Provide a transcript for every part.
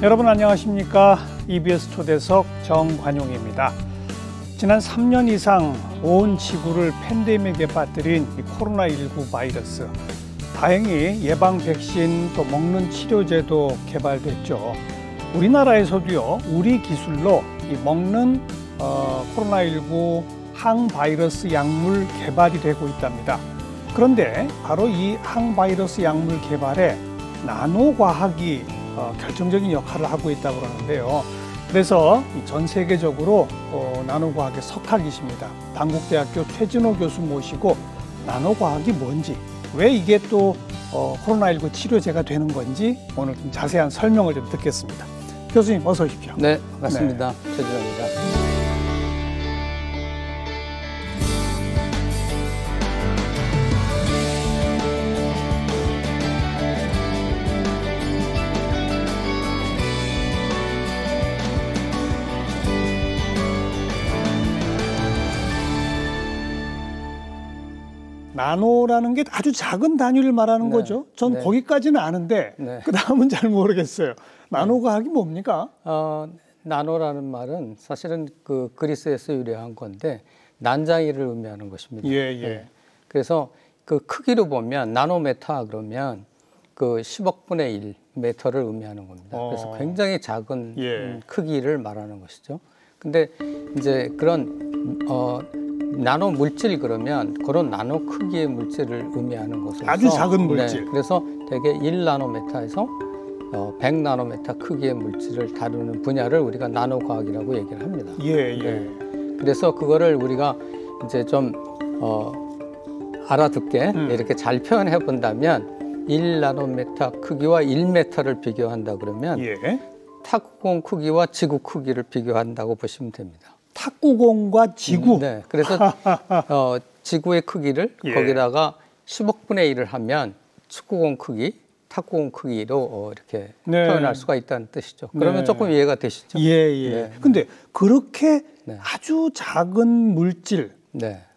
여러분 안녕하십니까? EBS 초대석 정관용입니다. 지난 3년 이상 온 지구를 팬데믹에 빠뜨린 이 코로나19 바이러스. 다행히 예방 백신 또 먹는 치료제도 개발됐죠. 우리나라에서도요, 우리 기술로 이 먹는 코로나19 항바이러스 약물 개발이 되고 있답니다. 그런데 바로 이 항바이러스 약물 개발에 나노과학이 결정적인 역할을 하고 있다고 하는데요. 그래서 전 세계적으로 나노과학의 석학이십니다. 단국대학교 최진호 교수 모시고 나노과학이 뭔지, 왜 이게 또 코로나19 치료제가 되는 건지 오늘 좀 자세한 설명을 좀 듣겠습니다. 교수님 어서 오십시오. 네, 반갑습니다. 최진호입니다. 나노라는 게 아주 작은 단위를 말하는 거죠. 전 거기까지는 아는데 그 다음은 잘 모르겠어요. 나노과학이 뭡니까? 나노라는 말은 사실은 그 그리스에서 유래한 건데 난장이를 의미하는 것입니다. 그래서 그 크기로 보면 나노메타 그러면 그 10억분의 1 메터를 의미하는 겁니다. 그래서 굉장히 작은 크기를 말하는 것이죠. 근데 이제 그런 나노 물질 그러면 그런 나노 크기의 물질을 의미하는 것으로서 아주 작은 물질. 그래서 대개 1나노메타에서 100나노메타 크기의 물질을 다루는 분야를 우리가 나노과학이라고 얘기를 합니다. 그래서 그거를 우리가 이제 좀 알아듣게 이렇게 잘 표현해 본다면 1나노메타 크기와 1m를 비교한다 그러면 탁구공 크기와 지구 크기를 비교한다고 보시면 됩니다. 탁구공과 지구. 그래서 지구의 크기를 거기다가 10억분의 1을 하면 축구공 크기, 탁구공 크기로 이렇게 표현할 수가 있다는 뜻이죠. 그러면 조금 이해가 되시죠? 근데 그렇게 아주 작은 물질,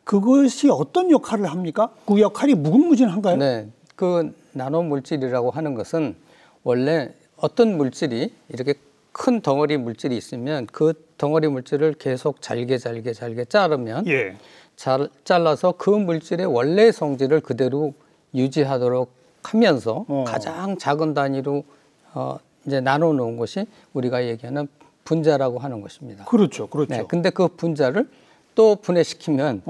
그것이 어떤 역할을 합니까? 그 역할이 무궁무진한가요? 그 나노 물질이라고 하는 것은 원래 어떤 물질이 이렇게 큰 덩어리 물질이 있으면 그 덩어리 물질을 계속 잘게 자르면 잘라서 그 물질의 원래 성질을 그대로 유지하도록 하면서 가장 작은 단위로 이제 나눠 놓은 것이 우리가 얘기하는 분자라고 하는 것입니다. 그렇죠. 근데 그 분자를 또 분해시키면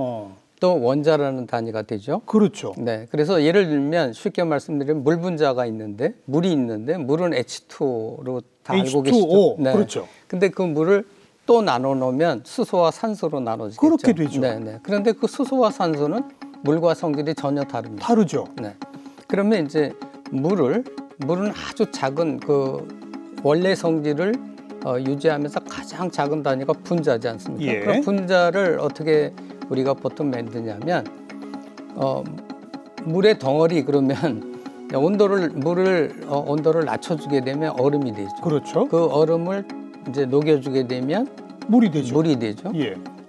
또 원자라는 단위가 되죠. 그래서 예를 들면 쉽게 말씀드리면 물 분자가 있는데 물이 있는데 물은 H2로 다 알고 계시죠. 근데 그 물을 또 나눠 놓으면 수소와 산소로 나눠지겠죠. 그렇게 되죠. 그런데 그 수소와 산소는 물과 성질이 전혀 다릅니다. 다르죠. 그러면 이제 물은 아주 작은 그 원래 성질을 유지하면서 가장 작은 단위가 분자지 않습니까? 그럼 분자를 어떻게 우리가 보통 만드냐면 물의 덩어리 그러면 온도를 낮춰주게 되면 얼음이 되죠. 그 얼음을 이제 녹여주게 되면 물이 되죠.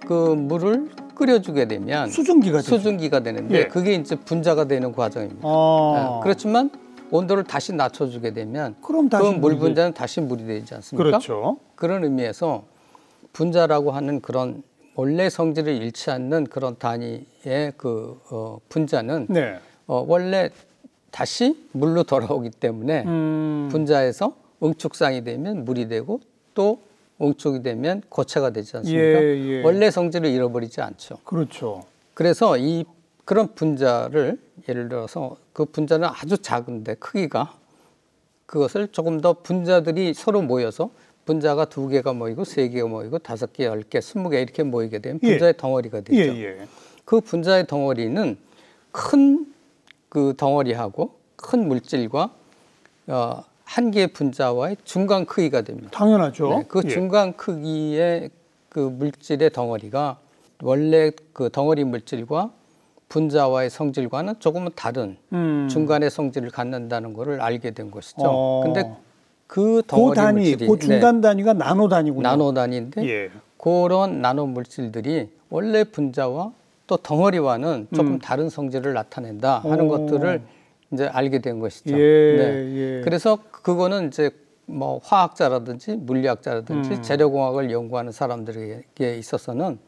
그 물을 끓여주게 되면 수증기가 되는데 그게 이제 분자가 되는 과정입니다. 그렇지만 온도를 다시 낮춰주게 되면 그럼 그 물 분자는 다시 물이 되지 않습니까? 그런 의미에서 분자라고 하는 그런 원래 성질을 잃지 않는 그런 단위의 그 분자는 원래 다시 물로 돌아오기 때문에 분자에서 응축상이 되면 물이 되고 또 응축이 되면 고체가 되지 않습니까? 원래 성질을 잃어버리지 않죠. 그래서 그런 분자를 예를 들어서 그 분자는 아주 작은데 크기가 그것을 조금 더 분자들이 서로 모여서 분자가 2개가 모이고 3개가 모이고 5개, 10개, 20개 이렇게 모이게 되면 분자의 덩어리가 되죠. 그 분자의 덩어리는 큰 그 덩어리하고 큰 물질과 한 개의 분자와의 중간 크기가 됩니다. 당연하죠. 그 중간 크기의 그 물질의 덩어리가 원래 그 덩어리 물질과 분자와의 성질과는 조금은 다른 중간의 성질을 갖는다는 것을 알게 된 것이죠. 근데 그 덩어리 물질이 그 중간 단위가 나노 단위군요. 나노 단위인데 그런 나노 물질들이 원래 분자와 또 덩어리와는 조금 다른 성질을 나타낸다 하는 것들을 이제 알게 된 것이죠. 그래서 그거는 이제 뭐 화학자라든지 물리학자라든지 재료공학을 연구하는 사람들에게 있어서는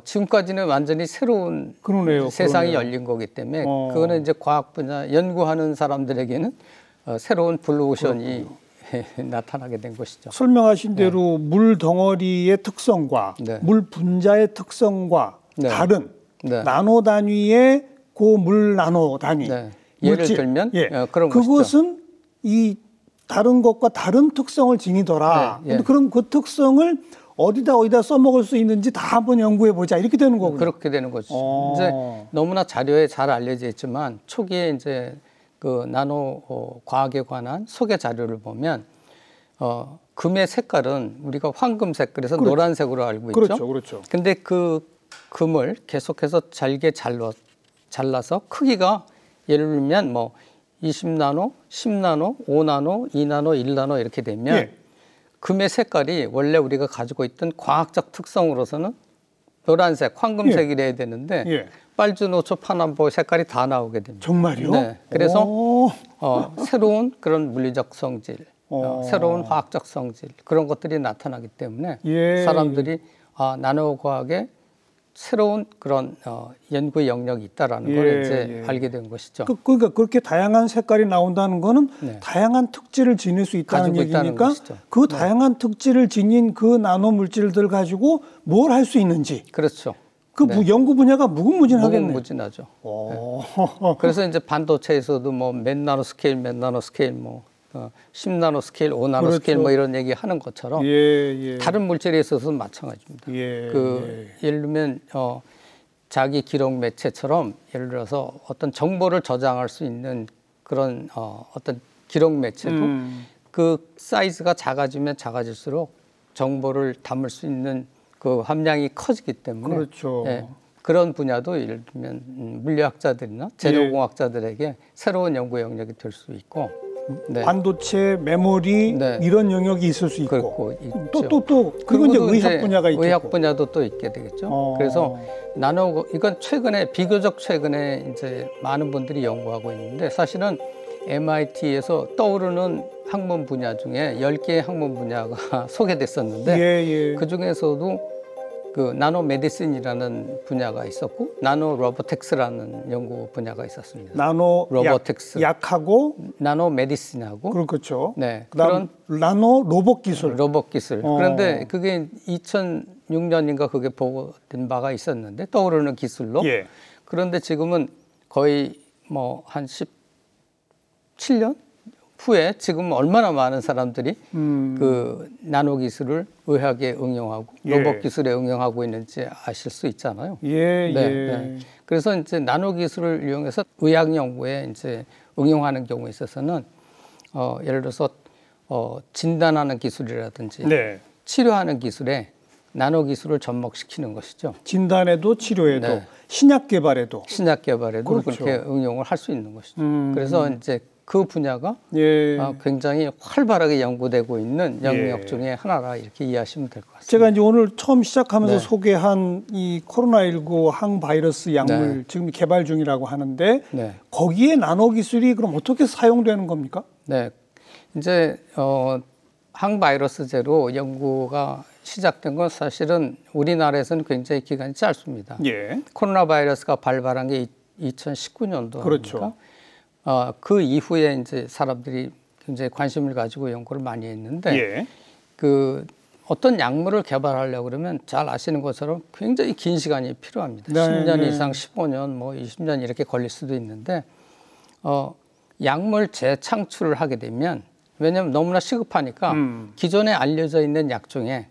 지금까지는 완전히 새로운 세상이 열린 거기 때문에 그거는 이제 과학 분야 연구하는 사람들에게는 새로운 블루오션이 나타나게 된 것이죠. 설명하신 대로 물 덩어리의 특성과 물 분자의 특성과 다른 나노 단위의 고물 나노 단위 예를 들면 그런 그것은 이 다른 것과 다른 특성을 지니더라. 근데 그럼 그 특성을 어디다 써먹을 수 있는지 다 한번 연구해 보자 이렇게 되는 거군요. 그렇게 되는 거죠. 이제 너무나 자료에 잘 알려져 있지만 초기에 이제 그 나노 과학에 관한 소개 자료를 보면 금의 색깔은 우리가 황금색 그래서 노란색으로 알고 있죠. 그렇죠. 근데 그 금을 계속해서 잘게 잘라서 크기가 예를 들면 뭐 20나노, 10나노, 5나노, 2나노, 1나노 이렇게 되면 금의 색깔이 원래 우리가 가지고 있던 과학적 특성으로서는 노란색, 황금색이래야 되는데 빨주노초, 파남보 색깔이 다 나오게 됩니다. 정말요? 네. 그래서 새로운 그런 물리적 성질, 새로운 화학적 성질 그런 것들이 나타나기 때문에 사람들이 나노과학에 새로운 그런 연구 영역이 있다라는 걸 이제 알게 된 것이죠. 그러니까 그렇게 다양한 색깔이 나온다는 거는 다양한 특질을 지닐 수 있다는 얘기니까 그 다양한 특질을 지닌 그 나노 물질들 가지고 뭘 할 수 있는지. 그렇죠. 그 연구 분야가 무궁무진하겠네요. 무궁무진하죠. 그래서 이제 반도체에서도 뭐 몇 나노 스케일, 뭐 10나노 스케일, 5나노 스케일 뭐 이런 얘기 하는 것처럼 다른 물질에 있어서는 마찬가지입니다. 예를 들면 자기 기록 매체처럼 예를 들어서 어떤 정보를 저장할 수 있는 그런 어떤 기록 매체도 그 사이즈가 작아지면 작아질수록 정보를 담을 수 있는 그 함량이 커지기 때문에 그런 분야도 예를 들면 물리학자들이나 재료공학자들에게 새로운 연구 영역이 될 수 있고 반도체, 메모리 이런 영역이 있을 수 있고 또 그리고 이제 의학 분야가 있고 의학 분야도 또 있게 되겠죠. 그래서 이건 비교적 최근에 이제 많은 분들이 연구하고 있는데 사실은 MIT에서 떠오르는 학문 분야 중에 10개의 학문 분야가 소개됐었는데 그 중에서도 그 나노 메디슨이라는 분야가 있었고 나노 로보텍스라는 연구 분야가 있었습니다. 나노 로보텍스 약하고 나노 메디슨하고 그렇죠. 그런 나노 로봇 기술. 그런데 그게 2006년인가 그게 보고된 바가 있었는데 떠오르는 기술로. 그런데 지금은 거의 뭐 한 17년 후에 지금 얼마나 많은 사람들이 그 나노 기술을 의학에 응용하고 로봇 기술에 응용하고 있는지 아실 수 있잖아요. 그래서 이제 나노 기술을 이용해서 의학 연구에 이제 응용하는 경우에 있어서는 예를 들어서 진단하는 기술이라든지 치료하는 기술에 나노 기술을 접목시키는 것이죠. 진단에도 치료에도 신약 개발에도 그렇게 응용을 할 수 있는 것이죠. 그래서 이제 그 분야가 굉장히 활발하게 연구되고 있는 영역 중에 하나라 이렇게 이해하시면 될 것 같습니다. 제가 이제 오늘 처음 시작하면서 소개한 이 코로나19 항바이러스 약물 지금 개발 중이라고 하는데 거기에 나노 기술이 그럼 어떻게 사용되는 겁니까? 이제 항바이러스제로 연구가 시작된 건 사실은 우리나라에서는 굉장히 기간이 짧습니다. 코로나 바이러스가 발발한 게 2019년도 아닙니까? 그 이후에 이제 사람들이 굉장히 관심을 가지고 연구를 많이 했는데 그 어떤 약물을 개발하려고 그러면 잘 아시는 것처럼 굉장히 긴 시간이 필요합니다. 10년 이상, 15년, 뭐 20년 이렇게 걸릴 수도 있는데 약물 재창출을 하게 되면 왜냐하면 너무나 시급하니까 기존에 알려져 있는 약 중에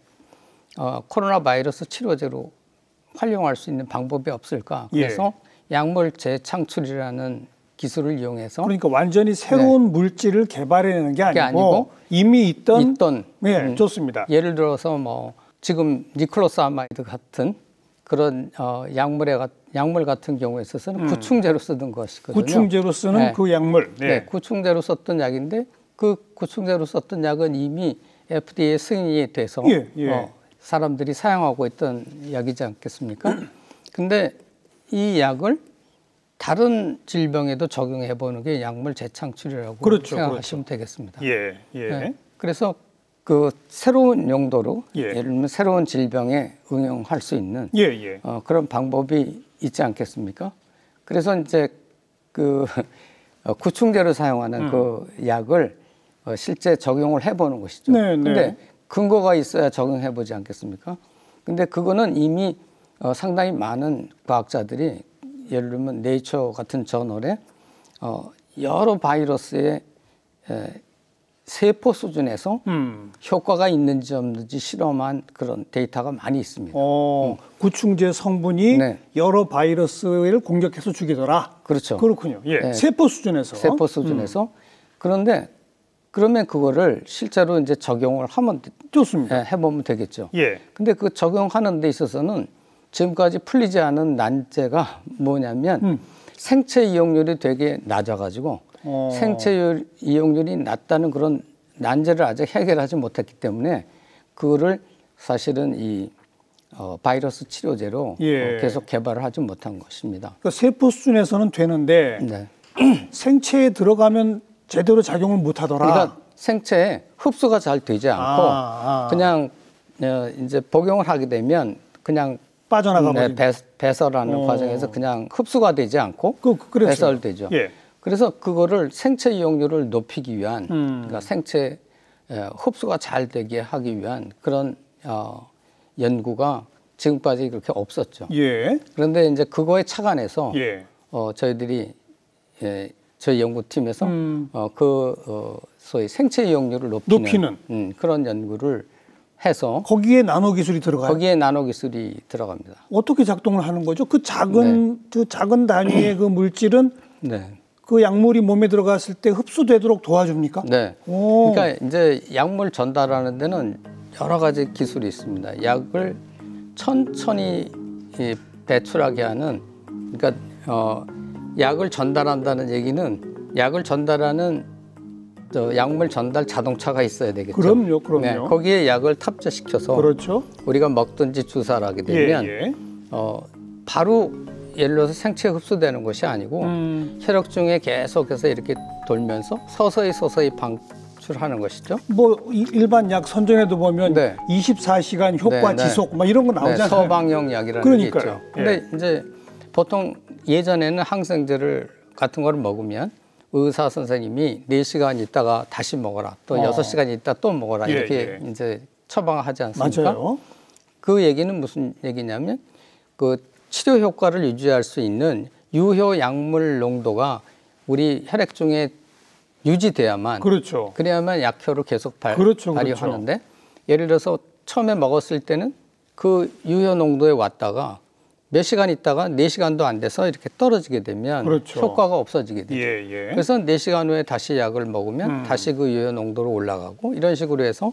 코로나 바이러스 치료제로 활용할 수 있는 방법이 없을까? 그래서 약물 재창출이라는 기술을 이용해서 그러니까 완전히 새로운 물질을 개발해내는 게 아니고 이미 있던 좋습니다. 예를 들어서 뭐 지금 니클로사마이드 같은 그런 약물 같은 경우에 있어서는 구충제로 쓰던 것이거든요. 구충제로 쓰는 그 약물. 구충제로 썼던 약인데 그 구충제로 썼던 약은 이미 FDA 승인이 돼서 사람들이 사용하고 있던 약이지 않겠습니까? 근데 이 약을 다른 질병에도 적용해 보는 게 약물 재창출이라고 생각하시면 되겠습니다. 그래서 그 새로운 용도로 예. 예를 들면 새로운 질병에 응용할 수 있는 그런 방법이 있지 않겠습니까? 그래서 이제 그 구충제로 사용하는 그 약을 실제 적용을 해보는 것이죠. 근데 근거가 있어야 적용해보지 않겠습니까? 근데 그거는 이미 상당히 많은 과학자들이 예를 들면 네이처 같은 저널에 여러 바이러스의 세포 수준에서 효과가 있는지 없는지 실험한 그런 데이터가 많이 있습니다. 구충제 성분이 여러 바이러스를 공격해서 죽이더라. 그렇죠. 그렇군요. 예. 세포 수준에서. 세포 수준에서. 그런데 그러면 그거를 실제로 이제 적용을 하면 좋습니다. 해보면 되겠죠. 예. 근데 그 적용하는 데 있어서는 지금까지 풀리지 않은 난제가 뭐냐면 생체 이용률이 되게 낮아가지고 생체 이용률이 낮다는 그런 난제를 아직 해결하지 못했기 때문에 그거를 사실은 이 바이러스 치료제로 계속 개발을 하지 못한 것입니다. 그러니까 세포 수준에서는 되는데 생체에 들어가면 제대로 작용을 못하더라. 그러니까 생체에 흡수가 잘 되지 않고 그냥 이제 복용을 하게 되면 그냥 빠져나가 버리는 배설하는 과정에서 그냥 흡수가 되지 않고 배설되죠. 예. 그래서 그거를 생체 이용률을 높이기 위한 그러니까 생체 흡수가 잘 되게 하기 위한 그런 연구가 지금까지 그렇게 없었죠. 예. 그런데 이제 그거에 착안해서 저희들이 저희 연구팀에서 소위 생체 이용률을 높이는 그런 연구를 해서 거기에 나노 기술이 들어가요? 거기에 나노 기술이 들어갑니다. 어떻게 작동을 하는 거죠? 그 작은 단위의 그 물질은 그 약물이 몸에 들어갔을 때 흡수되도록 도와줍니까? 네. 그러니까 이제 약물 전달하는 데는 여러 가지 기술이 있습니다. 약을 천천히 배출하게 하는 그러니까 약을 전달한다는 얘기는 약을 전달하는 약물 전달 자동차가 있어야 되겠죠. 그럼요. 네, 거기에 약을 탑재시켜서 우리가 먹든지 주사를 하게 되면 바로 예를 들어서 생체에 흡수되는 것이 아니고 혈액 중에 계속해서 이렇게 돌면서 서서히 방출하는 것이죠. 뭐 일반 약 선전에도 보면 24시간 효과 지속 막 이런 거 나오잖아요. 서방용 약이라는 게 있죠. 근데 이제 보통 예전에는 항생제를 같은 거를 먹으면 의사 선생님이 4시간 있다가 다시 먹어라. 또 6시간 있다 또 먹어라. 이렇게 이제 처방하지 않습니까? 맞아요. 그 얘기는 무슨 얘기냐면 그 치료 효과를 유지할 수 있는 유효 약물 농도가 우리 혈액 중에 유지돼야만 그래야만 약효를 계속 발휘하는데 예를 들어서 처음에 먹었을 때는 그 유효 농도에 왔다가 몇 시간 있다가 4시간도 안 돼서 이렇게 떨어지게 되면 효과가 없어지게 되죠. 그래서 4시간 후에 다시 약을 먹으면 다시 그 유효 농도로 올라가고 이런 식으로 해서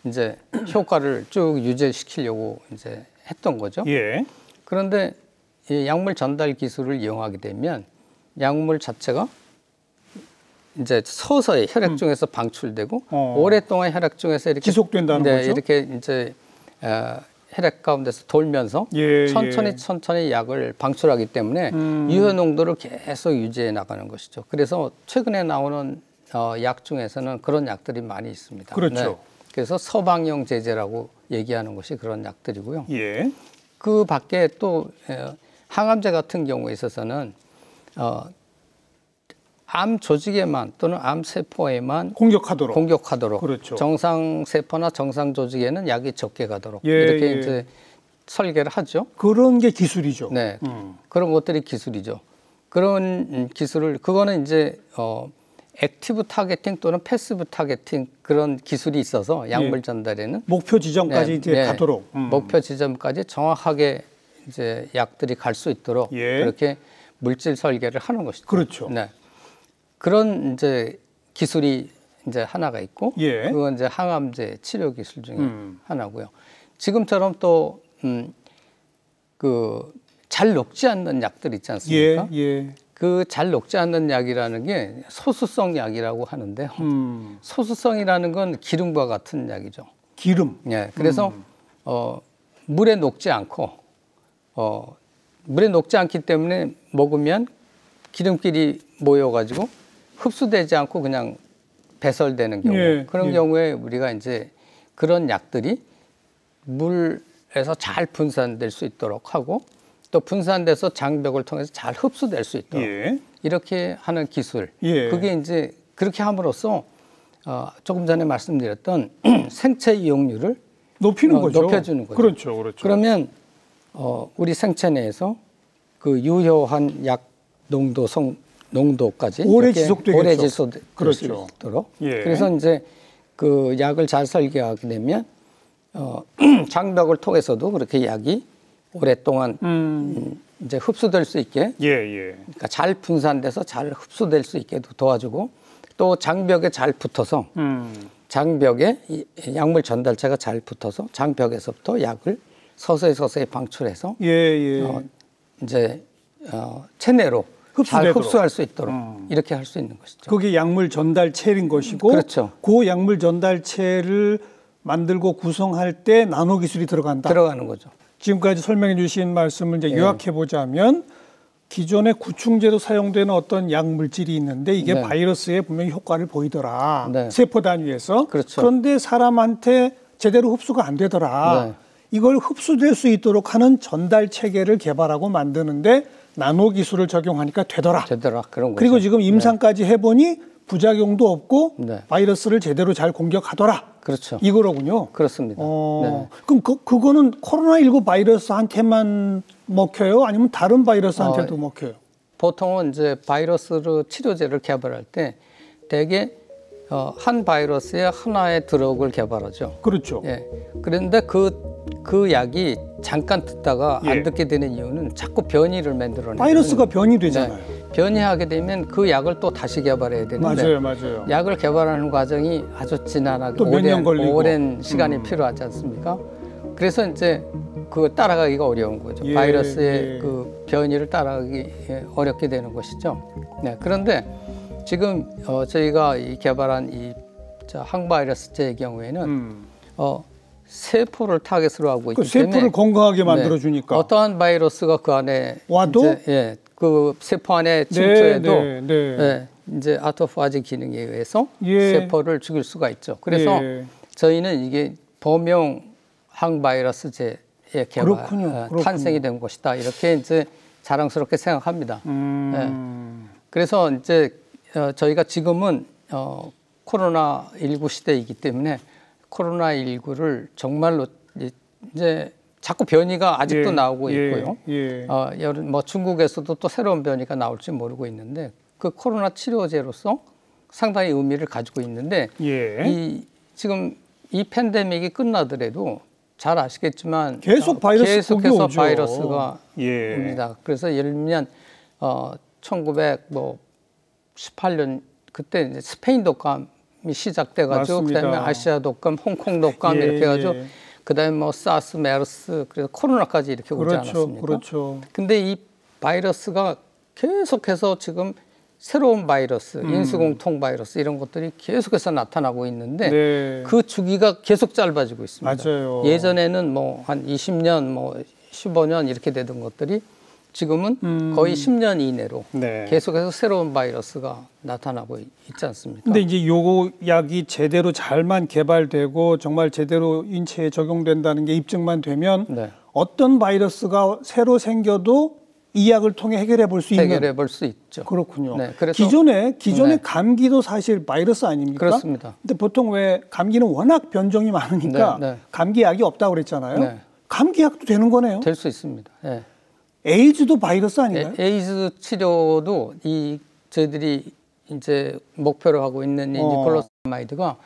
이제 효과를 쭉 유지시키려고 이제 했던 거죠. 그런데 이 약물 전달 기술을 이용하게 되면 약물 자체가 이제 서서히 혈액 중에서 방출되고 오랫동안 혈액 중에서 이렇게 지속된다는 거죠. 이렇게 이제 혈액 가운데서 돌면서 천천히 약을 방출하기 때문에 유효 농도를 계속 유지해 나가는 것이죠. 그래서 최근에 나오는 약 중에서는 그런 약들이 많이 있습니다. 그래서 서방용 제제라고 얘기하는 것이 그런 약들이고요. 그 밖에 또 항암제 같은 경우에 있어서는 암 조직에만 또는 암 세포에만 공격하도록 정상 세포나 정상 조직에는 약이 적게 가도록 이렇게 이제 설계를 하죠. 그런 게 기술이죠. 네, 그런 것들이 기술이죠. 그런 기술을 그거는 이제 액티브 타겟팅 또는 패시브 타겟팅 그런 기술이 있어서 약물 전달에는 목표 지점까지 이제 가도록 목표 지점까지 정확하게 이제 약들이 갈 수 있도록 그렇게 물질 설계를 하는 것이죠. 네. 그런 이제 기술이 이제 하나가 있고 그건 이제 항암제 치료 기술 중에 하나고요. 지금처럼 또 그 잘 녹지 않는 약들 있지 않습니까? 그 잘 녹지 않는 약이라는 게 소수성 약이라고 하는데요. 소수성이라는 건 기름과 같은 약이죠. 기름. 그래서 물에 녹지 않고 물에 녹지 않기 때문에 먹으면 기름끼리 모여가지고 흡수되지 않고 그냥 배설되는 경우 그런 경우에 우리가 이제 그런 약들이 물에서 잘 분산될 수 있도록 하고 또 분산돼서 장벽을 통해서 잘 흡수될 수 있도록 이렇게 하는 기술. 그게 이제 그렇게 함으로써 조금 전에 말씀드렸던 생체 이용률을 높이는 거죠. 높여주는 거죠. 그렇죠, 그렇죠. 그러면 우리 생체 내에서 그 유효한 약 농도까지 오래 지속되겠죠. 오래 지속될 그렇죠. 수 있도록. 그래서 이제 그 약을 잘 설계하게 되면 장벽을 통해서도 그렇게 약이 오랫동안 이제 흡수될 수 있게, 그러니까 잘 분산돼서 잘 흡수될 수 있게 도와주고 또 장벽에 잘 붙어서 장벽에 약물 전달체가 잘 붙어서 장벽에서부터 약을 서서히 방출해서 이제 체내로 잘 흡수할 수 있도록 이렇게 할 수 있는 것이죠. 그게 약물 전달체인 것이고, 그렇죠. 그 약물 전달체를 만들고 구성할 때 나노 기술이 들어가는 거죠. 지금까지 설명해 주신 말씀을 이제 요약해 보자면 기존의 구충제로 사용되는 어떤 약 물질이 있는데 이게 바이러스에 분명히 효과를 보이더라. 세포 단위에서. 그렇죠. 그런데 사람한테 제대로 흡수가 안 되더라. 이걸 흡수될 수 있도록 하는 전달 체계를 개발하고 만드는데 나노 기술을 적용하니까 되더라. 그런 거죠. 그리고 지금 임상까지 해보니 부작용도 없고 바이러스를 제대로 잘 공격하더라. 그렇죠. 이거로군요. 그렇습니다. 그럼 그거는 코로나19 바이러스한테만 먹혀요? 아니면 다른 바이러스한테도 먹혀요? 보통은 이제 바이러스로 치료제를 개발할 때 대개 한 바이러스에 하나의 드럭을 개발하죠. 그렇죠. 그런데 그 약이 잠깐 듣다가 안 듣게 되는 이유는 자꾸 변이를 만들어내는. 바이러스가 변이 되잖아요. 변이하게 되면 그 약을 또 다시 개발해야 되는데 맞아요. 약을 개발하는 과정이 아주 지난하게 또 몇 년 걸리고 오랜 시간이 필요하지 않습니까? 그래서 이제 그 따라가기가 어려운 거죠. 바이러스의 그 변이를 따라가기 어렵게 되는 것이죠. 그런데 지금 저희가 개발한 이 항바이러스제의 경우에는 세포를 타겟으로 하고 있기 때문에 세포를 건강하게 만들어주니까 어떠한 바이러스가 그 안에 와도 그 세포 안에 침투해도 이제 아토파지 기능에 의해서 세포를 죽일 수가 있죠. 그래서 저희는 이게 범용 항바이러스제의 개발 탄생이 된 것이다. 이렇게 이제 자랑스럽게 생각합니다. 그래서 이제 저희가 지금은 코로나19 시대이기 때문에 코로나19를 정말로 이제 자꾸 변이가 아직도 나오고 있고요. 뭐 중국에서도 또 새로운 변이가 나올지 모르고 있는데 그 코로나 치료제로서 상당히 의미를 가지고 있는데 지금 이 팬데믹이 끝나더라도 잘 아시겠지만 계속해서 바이러스가 옵니다. 그래서 예를 들면 1918년 그때 이제 스페인 독감이 시작돼가지고 그다음에 아시아 독감, 홍콩 독감 이렇게 해가지고 그다음에 뭐 사스, 메르스 그래서 코로나까지 이렇게 오지 않았습니까? 근데 이 바이러스가 계속해서 지금 새로운 바이러스, 인수공통 바이러스 이런 것들이 계속해서 나타나고 있는데 그 주기가 계속 짧아지고 있습니다. 예전에는 뭐 한 20년, 뭐 15년 이렇게 되던 것들이 지금은 거의 10년 이내로 계속해서 새로운 바이러스가 나타나고 있지 않습니까? 근데 이제 요 약이 제대로 잘만 개발되고 정말 제대로 인체에 적용된다는 게 입증만 되면 어떤 바이러스가 새로 생겨도 이 약을 통해 해결해 볼 수 있죠. 그렇군요. 그래서 기존의 감기도 사실 바이러스 아닙니까? 그렇습니다. 근데 보통 왜 감기는 워낙 변종이 많으니까 감기 약이 없다고 그랬잖아요. 감기 약도 되는 거네요. 될 수 있습니다. 에이즈도 바이러스 아닌가요? 에이즈 치료도 저희들이 이제 목표로 하고 있는 이 니콜로사마이드가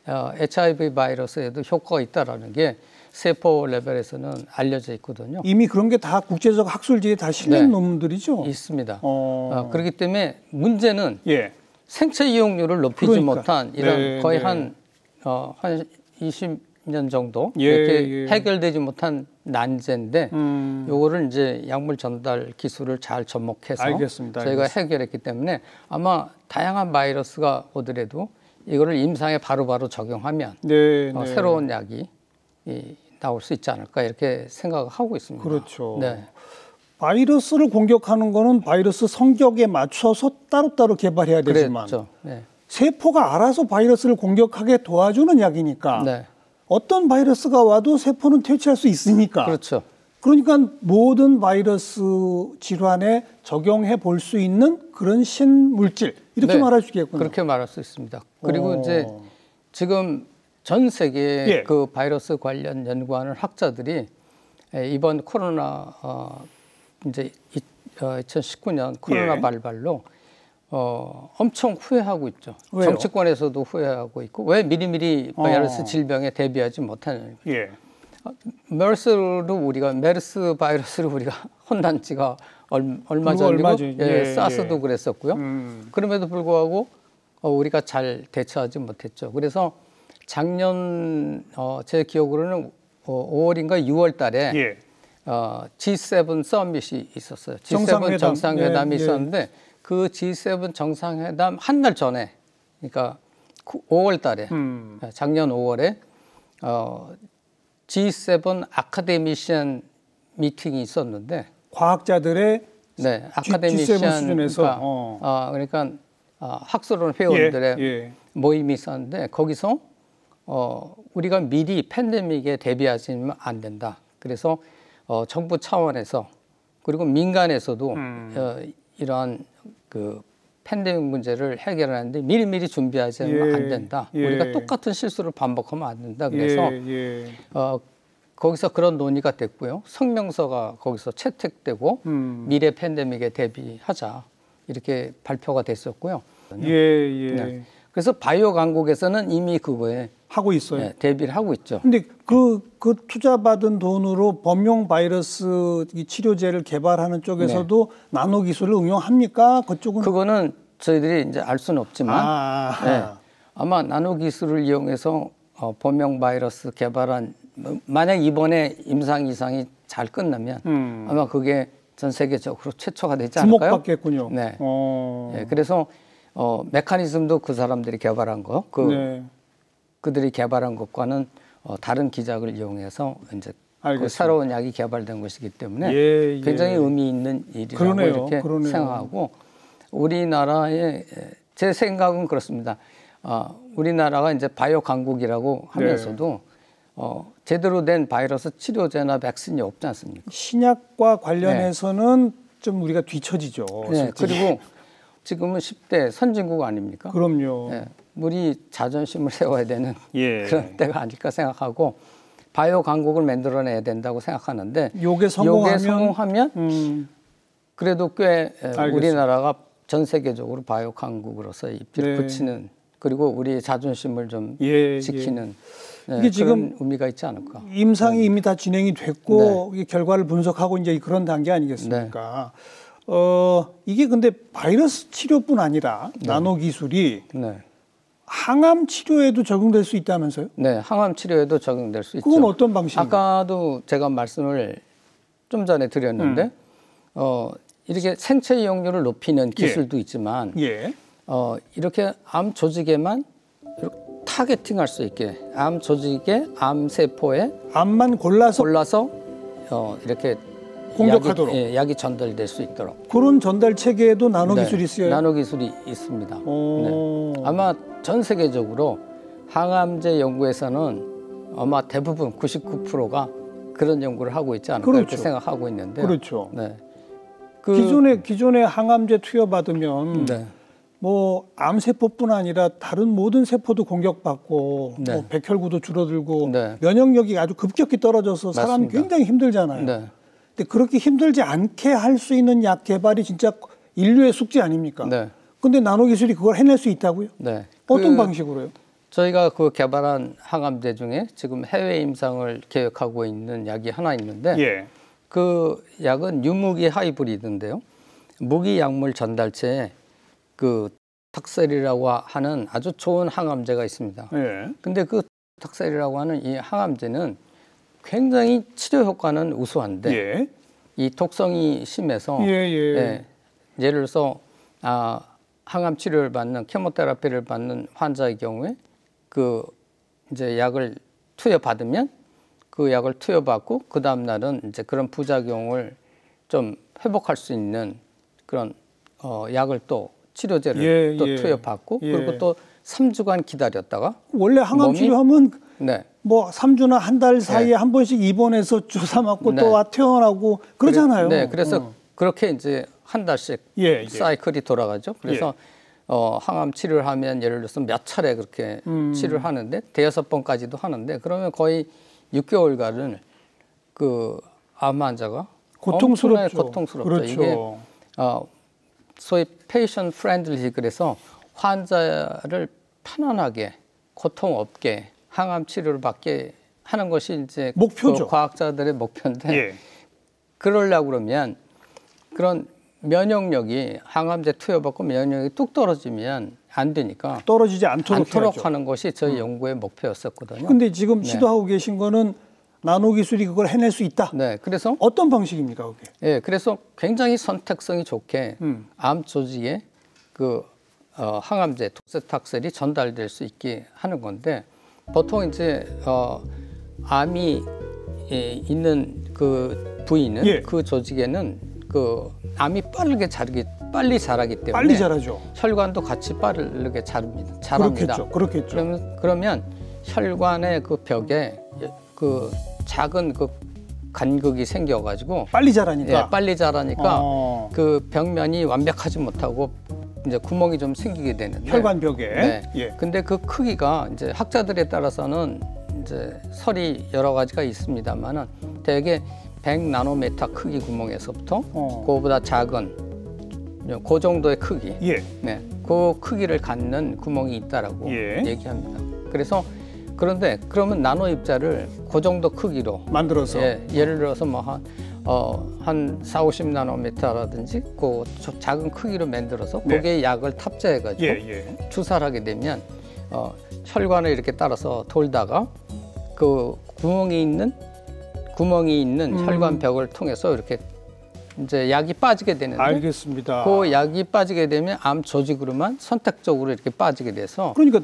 HIV 바이러스에도 효과가 있다라는 게 세포 레벨에서는 알려져 있거든요. 이미 그런 게 다 국제적 학술지에 다 실린 논문들이죠? 있습니다. 그렇기 때문에 문제는 생체 이용률을 높이지 못한 이런 거의 한 20년 정도 이렇게 해결되지 못한 난제인데 요거를 이제 약물 전달 기술을 잘 접목해서 저희가 해결했기 때문에 아마 다양한 바이러스가 오더라도 이거를 임상에 바로바로 적용하면 새로운 약이 나올 수 있지 않을까 이렇게 생각하고 있습니다. 그렇죠. 바이러스를 공격하는 거는 바이러스 성격에 맞춰서 따로따로 개발해야 되지만 세포가 알아서 바이러스를 공격하게 도와주는 약이니까 네. 어떤 바이러스가 와도 세포는 퇴치할 수 있으니까. 그렇죠. 그러니까 모든 바이러스 질환에 적용해 볼 수 있는 그런 신물질 이렇게 네, 말할 수 있겠군요. 그렇게 말할 수 있습니다. 그리고 이제 지금 전 세계 예. 그 바이러스 관련 연구하는 학자들이 이번 코로나 이제 2019년 코로나 예. 발발로 엄청 후회하고 있죠. 왜요? 정치권에서도 후회하고 있고 왜 미리미리 바이러스 질병에 대비하지 못하느냐. 예. 메르스 바이러스를 우리가 혼난 지가 얼마 전이고 사스도 그랬었고요. 그럼에도 불구하고 우리가 잘 대처하지 못했죠. 그래서 작년 제 기억으로는 5월인가 6월 달에 예. G7 서밋이 있었어요. G7 정상회담이 있었는데 그 G7 정상회담 한 달 전에, 그러니까 5월 달에, 작년 5월에 G7 아카데미션 미팅이 있었는데 과학자들의 네, 아카데미션 G7 수준에서 그러니까 학술원 회원들의 모임이 있었는데 거기서 우리가 미리 팬데믹에 대비하시면 안 된다. 그래서 정부 차원에서 그리고 민간에서도 이러한 그 팬데믹 문제를 해결하는데 미리미리 준비하시면 안 된다. 우리가 똑같은 실수를 반복하면 안 된다. 그래서 거기서 그런 논의가 됐고요. 성명서가 거기서 채택되고 미래 팬데믹에 대비하자 이렇게 발표가 됐었고요. 네. 그래서 바이오 강국에서는 이미 그거에 하고 있어요. 네, 대비를 하고 있죠. 근데 그 투자받은 돈으로 범용 바이러스 치료제를 개발하는 쪽에서도 나노 기술을 응용합니까? 그쪽은 그거는 저희들이 이제 알 수는 없지만 네, 아마 나노 기술을 이용해서 범용 바이러스 개발한 만약 이번에 임상 이상이 잘 끝나면 아마 그게 전 세계적으로 최초가 되지 않을까요? 주목받겠군요. 네. 네. 그래서 메커니즘도 그 사람들이 개발한 거, 그들이 개발한 것과는 다른 기작을 이용해서 이제 그 새로운 약이 개발된 것이기 때문에 굉장히 의미 있는 일이라고 이렇게 생각하고 우리나라의 제 생각은 그렇습니다. 우리나라가 이제 바이오 강국이라고 하면서도 제대로 된 바이러스 치료제나 백신이 없지 않습니까? 신약과 관련해서는 좀 우리가 뒤처지죠. 네. 그리고 지금은 10대 선진국 아닙니까? 그럼요. 네. 우리 자존심을 세워야 되는 그런 때가 아닐까 생각하고 바이오 강국을 만들어내야 된다고 생각하는데 요게 성공하면 그래도 꽤 우리나라가 전 세계적으로 바이오 강국으로서 입지를 붙이는 그리고 우리의 자존심을 좀 지키는 이게 지금 의미가 있지 않을까. 임상이 이미 다 진행이 됐고 이게 결과를 분석하고 이제 그런 단계 아니겠습니까? 이게 근데 바이러스 치료뿐 아니라 나노 기술이 항암 치료에도 적용될 수 있다면서요? 네, 항암 치료에도 적용될 수 있죠. 그건 어떤 방식인가요? 아까도 제가 말씀을 좀 전에 드렸는데 이렇게 생체 이용률을 높이는 기술도 있지만 이렇게 암 조직에만 타겟팅할 수 있게 암 조직에 암 세포에 암만 골라서 이렇게 공격하도록 약이 전달될 수 있도록 그런 전달 체계에도 나노 기술이 쓰여요? 나노 기술이 있습니다. 아마 전 세계적으로 항암제 연구에서는 아마 대부분 99%가 그런 연구를 하고 있지 않을까 이렇게 생각하고 있는데 네. 기존의 항암제 투여받으면 뭐 암세포뿐 아니라 다른 모든 세포도 공격받고 뭐 백혈구도 줄어들고 면역력이 아주 급격히 떨어져서 사람이 굉장히 힘들잖아요. 근데 그렇게 힘들지 않게 할 수 있는 약 개발이 진짜 인류의 숙제 아닙니까? 근데 나노 기술이 그걸 해낼 수 있다고요? 어떤 방식으로요? 저희가 그 개발한 항암제 중에 지금 해외 임상을 계획하고 있는 약이 하나 있는데 그 약은 유무기 하이브리드인데요. 무기 약물 전달체에 그 탁셀이라고 하는 아주 좋은 항암제가 있습니다. 근데 그 탁셀이라고 하는 이 항암제는 굉장히 치료 효과는 우수한데 이 독성이 심해서 예를 들어서 항암 치료를 받는 케모테라피를 받는 환자의 경우에 그 이제 약을 투여받으면 그 약을 투여받고 그 다음 날은 이제 그런 부작용을 좀 회복할 수 있는 그런 약을 또 치료제를 또 투여받고 그리고 또 3주간 기다렸다가 원래 항암 치료하면 네. 뭐 3주나 한 달 사이에 한 번씩 입원해서 주사 맞고 또 퇴원하고 그러잖아요. 네, 그래서 그렇게 이제 한 달씩 사이클이 돌아가죠. 그래서 항암 치료를 하면 예를 들어서 몇 차례 그렇게 치료를 하는데 대여섯 번까지도 하는데 그러면 거의 6개월간을 그 암 환자가 고통스럽죠. 그렇죠. 이게 소위 patient friendly 그래서 환자를 편안하게 고통 없게 항암 치료를 받게 하는 것이 이제 목표죠. 그 과학자들의 목표인데 그러려고 그러면 그런 면역력이 항암제 투여받고 면역력이 뚝 떨어지면 안 되니까 떨어지지 않도록 하는 것이 저희 연구의 목표였었거든요. 근데 지금 시도하고 계신 거는 나노 기술이 그걸 해낼 수 있다. 네, 그래서 어떤 방식입니까, 그게? 네, 그래서 굉장히 선택성이 좋게 암 조직에 그 항암제 독세탁셀이 전달될 수 있게 하는 건데 보통 이제 암이 있는 그 부위는 그 조직에는 그 암이 빨리 자라기 때문에 빨리 자라죠. 혈관도 같이 빠르게 자랍니다. 그렇겠죠. 그러면 혈관의 그 벽에 그 작은 그 간극이 생겨가지고 빨리 자라니까 그 벽면이 완벽하지 못하고 이제 구멍이 좀 생기게 되는데 혈관 벽에. 근데 그 크기가 이제 학자들에 따라서는 이제 설이 여러 가지가 있습니다만은 대개 100나노미터 크기 구멍에서부터 그거보다 작은 그 정도의 크기, 그 크기를 갖는 구멍이 있다라고 얘기합니다. 그런데 그러면 나노 입자를 그 정도 크기로 만들어서 예를 들어서 뭐 한 4, 50나노미터라든지 그 작은 크기로 만들어서 거기에 약을 탑재해가지고 주사를 하게 되면 혈관을 이렇게 따라서 돌다가 그 구멍이 있는 혈관 벽을 통해서 이렇게 이제 약이 빠지게 되는데 알겠습니다. 그 약이 빠지게 되면 암 조직으로만 선택적으로 이렇게 빠지게 돼서 그러니까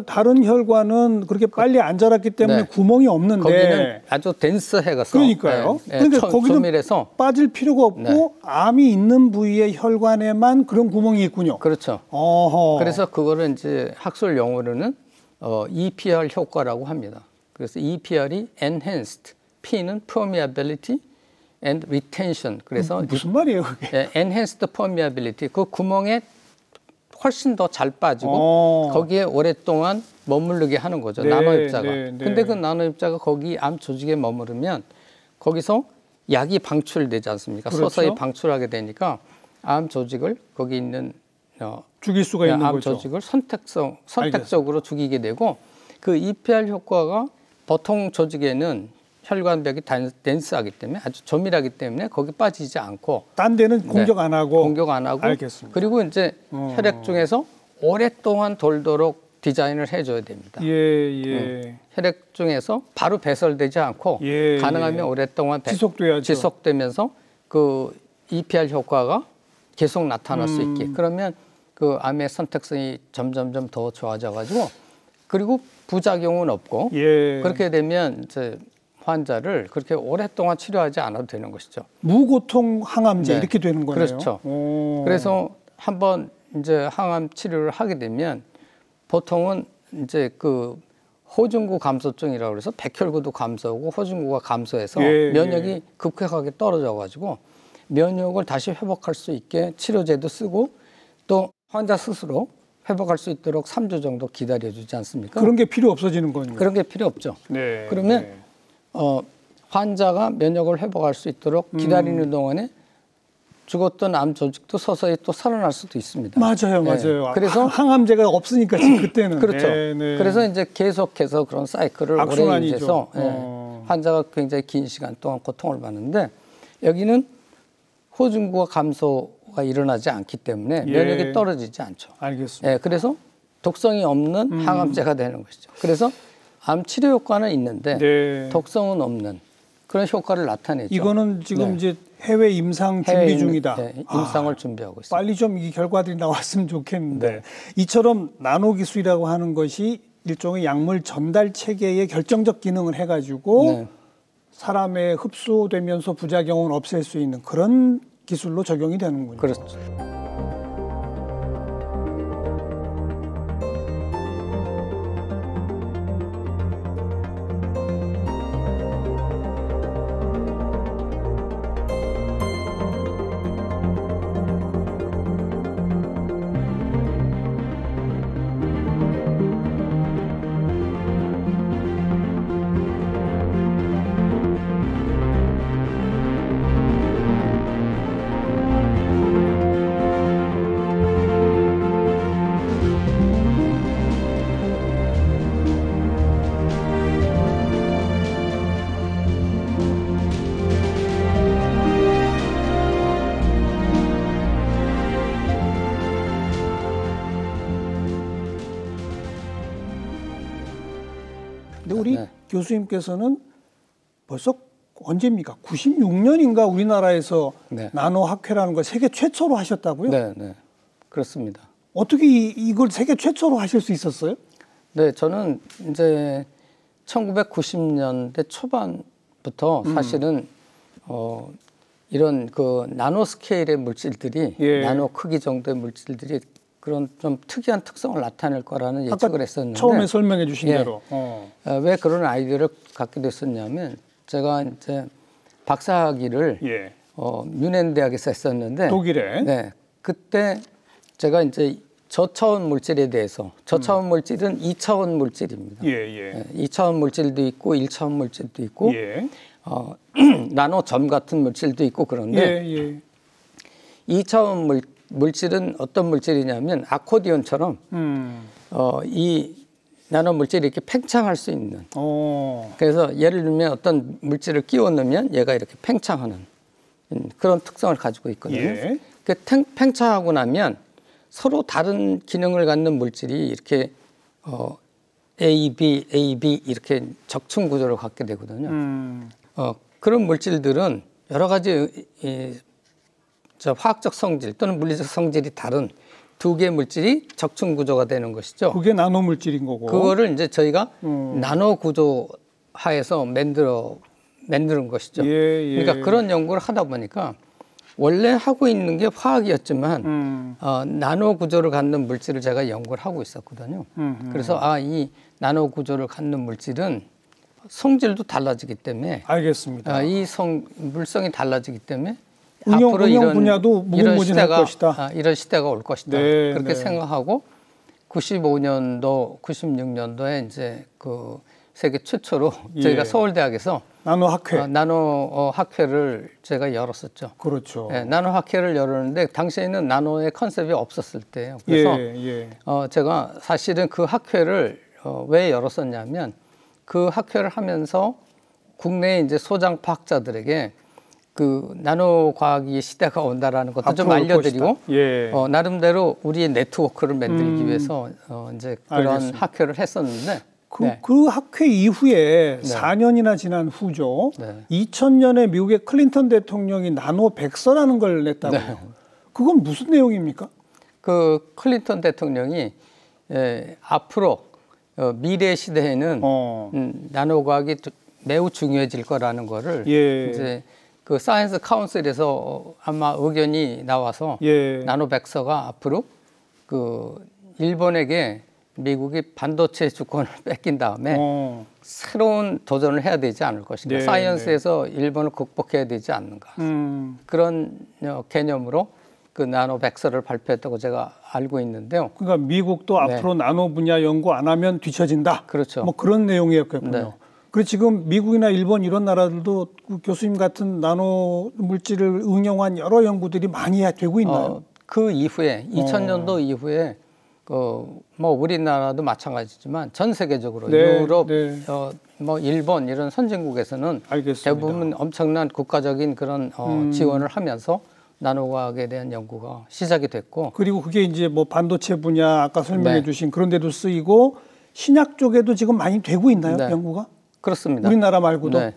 다른 혈관은 그렇게 빨리 안 자랐기 때문에 구멍이 없는데 거기는 아주 덴스해가서 그러니까요. 그러니까 거기는 조밀해서 빠질 필요가 없고 암이 있는 부위의 혈관에만 그런 구멍이 있군요. 그렇죠. 그래서 그거를 이제 학술 용어로는 EPR 효과라고 합니다. 그래서 EPR이 enhanced, P는 permeability and retention. 그래서 무슨 말이에요, 그게? enhanced permeability. 그 구멍에 훨씬 더 잘 빠지고 거기에 오랫동안 머무르게 하는 거죠. 나노 입자가. 근데 그 나노 입자가 거기 암 조직에 머무르면 거기서 약이 방출되지 않습니까? 그렇죠. 서서히 방출하게 되니까 암 조직을 거기 있는 죽일 수가 있는 암 거죠. 조직을 선택적으로 죽이게 되고 그 EPR 효과가 보통 조직에는 혈관벽이 덴스하기 때문에 아주 조밀하기 때문에 거기 빠지지 않고 딴 데는 공격 안 하고 알겠습니다. 그리고 이제 혈액 중에서 오랫동안 돌도록 디자인을 해줘야 됩니다. 혈액 중에서 바로 배설되지 않고 가능하면 오랫동안 지속되면서 그 EPR 효과가 계속 나타날 수 있게 그러면 그 암의 선택성이 점점점 더 좋아져가지고 그리고 부작용은 없고 그렇게 되면 이제 환자를 그렇게 오랫동안 치료하지 않아도 되는 것이죠. 무고통 항암제 이렇게 되는 거네요. 그렇죠. 그래서 한번 이제 항암 치료를 하게 되면 보통은 이제 그 호중구 감소증이라고 그래서 백혈구도 감소하고 호중구가 감소해서 면역이 급격하게 떨어져가지고 면역을 다시 회복할 수 있게 치료제도 쓰고 또 환자 스스로 회복할 수 있도록 3주 정도 기다려주지 않습니까? 그런 게 필요 없어지는 거군요. 그런 게 필요 없죠. 그러면 환자가 면역을 회복할 수 있도록 기다리는 동안에 죽었던 암 조직도 서서히 또 살아날 수도 있습니다. 맞아요. 그래서 항암제가 없으니까 지금 그때는 그렇죠. 그래서 이제 계속해서 그런 사이클을 오래 유지해서 환자가 굉장히 긴 시간 동안 고통을 받는데 여기는 호중구가 감소가 일어나지 않기 때문에 면역이 떨어지지 않죠. 알겠습니다. 그래서 독성이 없는 항암제가 되는 것이죠. 그래서 암 치료 효과는 있는데 독성은 없는 그런 효과를 나타내죠. 이거는 지금 이제 해외 임상 준비 중이다. 임상을 준비하고 있습니다. 빨리 좀 이 결과들이 나왔으면 좋겠는데 이처럼 나노 기술이라고 하는 것이 일종의 약물 전달 체계의 결정적 기능을 해가지고 사람의 흡수되면서 부작용을 없앨 수 있는 그런 기술로 적용이 되는군요. 그렇죠. 근데 우리 교수님께서는 벌써 언제입니까? 96년인가 우리나라에서 나노 학회라는 걸 세계 최초로 하셨다고요? 네. 그렇습니다. 어떻게 이걸 세계 최초로 하실 수 있었어요? 네, 저는 이제 1990년대 초반부터 사실은 이런 그 나노 스케일의 물질들이 나노 크기 정도의 물질들이 그런 좀 특이한 특성을 나타낼 거라는 예측을 했었는데 처음에 설명해 주신 대로 왜 그런 아이디어를 갖게 됐었냐면 제가 이제 박사학위를 뮌헨 대학에서 했었는데 독일에 그때 제가 이제 저차원 물질에 대해서 저차원 물질은 2차원 물질입니다. 2차원 물질도 있고 1차원 물질도 있고 나노점 같은 물질도 있고 그런데 2차원 물질은 어떤 물질이냐면 아코디언처럼 이 나노 물질이 이렇게 팽창할 수 있는 그래서 예를 들면 어떤 물질을 끼워 넣으면 얘가 이렇게 팽창하는 그런 특성을 가지고 있거든요. 그 팽창하고 나면 서로 다른 기능을 갖는 물질이 이렇게 A, B 이렇게 적층 구조를 갖게 되거든요. 그런 물질들은 여러 가지 화학적 성질 또는 물리적 성질이 다른 두 개의 물질이 적층 구조가 되는 것이죠. 그게 나노 물질인 거고. 그거를 이제 저희가 나노 구조 하에서 만드는 것이죠. 그러니까 그런 연구를 하다 보니까 원래 하고 있는 게 화학이었지만 나노 구조를 갖는 물질을 제가 연구를 하고 있었거든요. 그래서 이 나노 구조를 갖는 물질은 성질도 달라지기 때문에 알겠습니다. 이 물성이 달라지기 때문에 앞으로 이런 분야도 무궁무진할 것이다. 이런 시대가 올 것이다. 그렇게 생각하고 95년도, 96년도에 이제 그 세계 최초로 저희가 서울대학에서 나노 학회를 제가 열었었죠. 그렇죠. 나노 학회를 열었는데 당시에는 나노의 컨셉이 없었을 때예요. 그래서 제가 사실은 그 학회를 왜 열었었냐면 그 학회를 하면서 국내 이제 소장 과학자들에게 그 나노 과학의 시대가 온다라는 것도 좀 알려드리고 나름대로 우리의 네트워크를 만들기 위해서 이제 그런 학회를 했었는데 그 학회 이후에 4년이나 지난 후죠. 2000년에 미국의 클린턴 대통령이 나노 백서라는 걸 냈다고요. 그건 무슨 내용입니까? 그 클린턴 대통령이 앞으로 미래 시대에는 나노 과학이 매우 중요해질 거라는 거를 이제 그 사이언스 카운슬에서 아마 의견이 나와서 나노 백서가 앞으로 그 일본에게 미국이 반도체 주권을 뺏긴 다음에 새로운 도전을 해야 되지 않을 것인가. 사이언스에서 일본을 극복해야 되지 않는가. 그런 개념으로 그 나노 백서를 발표했다고 제가 알고 있는데요. 그러니까 미국도 앞으로 나노 분야 연구 안 하면 뒤처진다. 그렇죠. 뭐 그런 내용이었겠군요. 그리고 지금 미국이나 일본 이런 나라들도 그 교수님 같은 나노 물질을 응용한 여러 연구들이 많이 되고 있나요? 그 이후에 2000년도 이후에 뭐 우리나라도 마찬가지지만 전 세계적으로 유럽, 뭐 일본 이런 선진국에서는 대부분 엄청난 국가적인 그런 지원을 하면서 나노과학에 대한 연구가 시작이 됐고 그리고 그게 이제 뭐 반도체 분야 아까 설명해 주신 그런 데도 쓰이고 신약 쪽에도 지금 많이 되고 있나요? 연구가? 그렇습니다. 우리나라 말고도?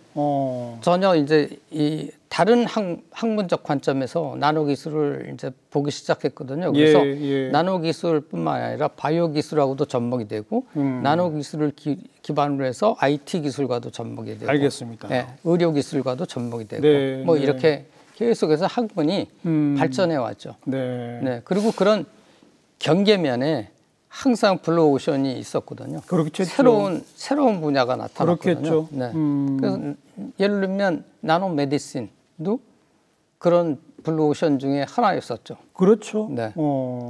전혀 이제 이 다른 학문적 관점에서 나노 기술을 이제 보기 시작했거든요. 그래서 나노 기술뿐만 아니라 바이오 기술하고도 접목이 되고 나노 기술을 기반으로 해서 IT 기술과도 접목이 되고 알겠습니다. 의료 기술과도 접목이 되고 뭐 이렇게 계속해서 학문이 발전해 왔죠. 그리고 그런 경계면에 항상 블루오션이 있었거든요. 그렇겠죠. 새로운 분야가 나타났거든요. 그렇겠죠. 그래서 예를 들면 나노 메디신도 그런 블루오션 중에 하나였었죠. 그렇죠.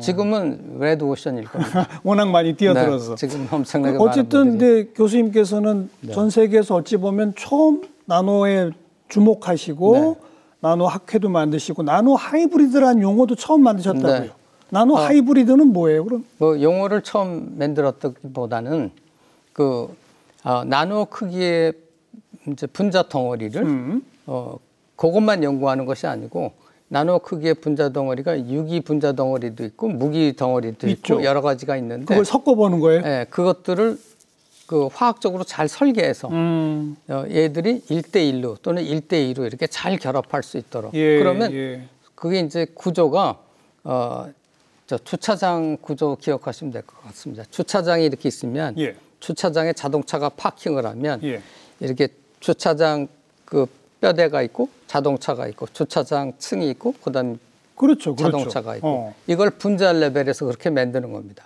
지금은 레드오션일 겁니다. 워낙 많이 뛰어들어서. 지금 엄청나게 어쨌든 근데 교수님께서는 전 세계에서 어찌 보면 처음 나노에 주목하시고 나노 학회도 만드시고 나노 하이브리드라는 용어도 처음 만드셨다고요. 나노 하이브리드는 뭐예요, 그럼? 뭐 용어를 처음 만들었다기보다는 그 나노 크기의 이제 분자 덩어리를 그것만 연구하는 것이 아니고 나노 크기의 분자 덩어리가 유기 분자 덩어리도 있고 무기 덩어리도 있고 여러 가지가 있는데 그걸 섞어보는 거예요? 그것들을 그 화학적으로 잘 설계해서 얘들이 1대1로 또는 1대2로 이렇게 잘 결합할 수 있도록. 그러면 그게 이제 구조가 저 주차장 구조 기억하시면 될 것 같습니다. 주차장이 이렇게 있으면 주차장에 자동차가 파킹을 하면 이렇게 주차장 그 뼈대가 있고 자동차가 있고 주차장 층이 있고 그다음 자동차가 있고 이걸 분자할 레벨에서 그렇게 만드는 겁니다.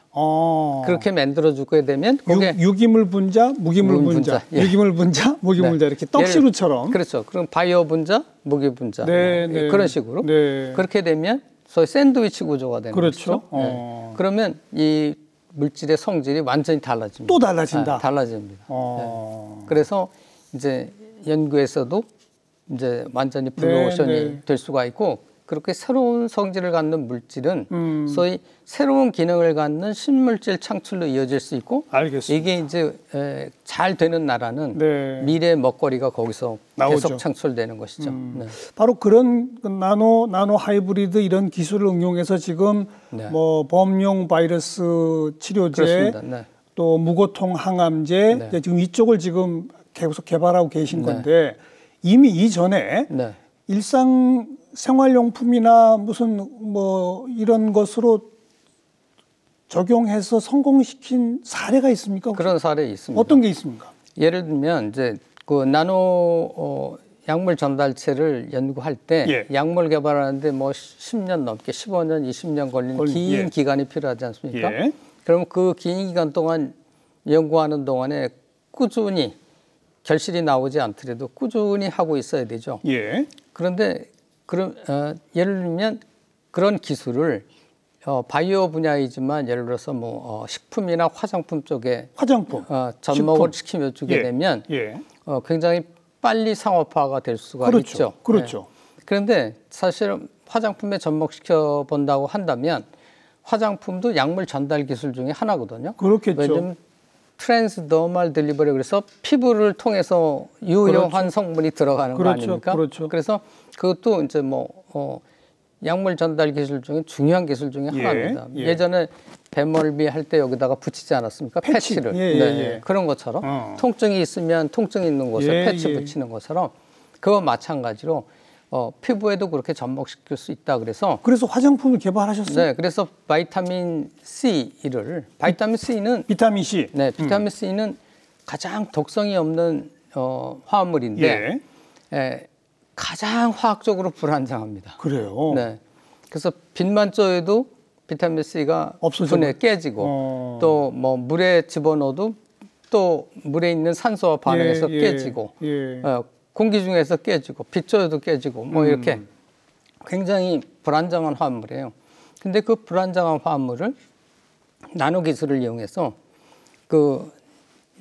그렇게 만들어주게 되면 그게 유기물 분자, 무기물 분자, 유기물 분자, 무기물 분자 이렇게 떡시루처럼. 그렇죠. 그럼 바이오 분자, 무기 분자 그런 식으로 그렇게 되면 소위 샌드위치 구조가 되는 거죠. 그러면 이 물질의 성질이 완전히 달라집니다. 또 달라진다. 달라집니다. 그래서 이제 연구에서도 이제 완전히 블루오션이 될 수가 있고 그렇게 새로운 성질을 갖는 물질은 소위 새로운 기능을 갖는 신물질 창출로 이어질 수 있고 이게 이제 잘 되는 나라는 미래의 먹거리가 거기서 나오죠. 계속 창출되는 것이죠. 바로 그런 나노 하이브리드 이런 기술을 응용해서 지금 뭐 범용 바이러스 치료제 또 무고통 항암제 지금 이쪽을 지금 계속 개발하고 계신 건데 이미 이전에 일상 생활용품이나 무슨 뭐 이런 것으로 적용해서 성공시킨 사례가 있습니까? 그런 사례 있습니다. 어떤 게 있습니까? 예를 들면 이제 그 나노 약물 전달체를 연구할 때 약물 개발하는데 뭐 10년 넘게 15년, 20년 걸리는 긴 기간이 필요하지 않습니까? 그럼 그 긴 기간 동안 연구하는 동안에 꾸준히 결실이 나오지 않더라도 꾸준히 하고 있어야 되죠. 그런데 예를 들면 그런 기술을 바이오 분야이지만 예를 들어서 뭐 식품이나 화장품 쪽에 접목을 시키며 주게 되면 굉장히 빨리 상업화가 될 수가 있죠. 그런데 사실 화장품에 접목시켜 본다고 한다면 화장품도 약물 전달 기술 중에 하나거든요. 왜냐하면 트랜스더멀 딜리버리 그래서 피부를 통해서 유효한 성분이 들어가는 거 아닙니까? 그래서 그것도 이제 뭐 약물 전달 기술 중에 중요한 기술 중에 하나입니다. 예전에 배멀미 할 때 여기다가 붙이지 않았습니까? 패치를. 그런 것처럼 통증이 있으면 통증이 있는 곳에 패치 붙이는 것처럼 그거 마찬가지로 피부에도 그렇게 접목시킬 수 있다 그래서 화장품을 개발하셨어요? 그래서 바이타민 C를 바이타민 C는 비타민 C. 비타민 C는 가장 독성이 없는 화합물인데 가장 화학적으로 불안정합니다. 그래요? 그래서 빛만 쬐도 비타민 C가 분해 깨지고 또 뭐 물에 집어넣어도 또 물에 있는 산소와 반응해서 깨지고 공기 중에서 깨지고 빛 쬐도 깨지고 뭐 이렇게 굉장히 불안정한 화합물이에요. 근데 그 불안정한 화합물을 나노 기술을 이용해서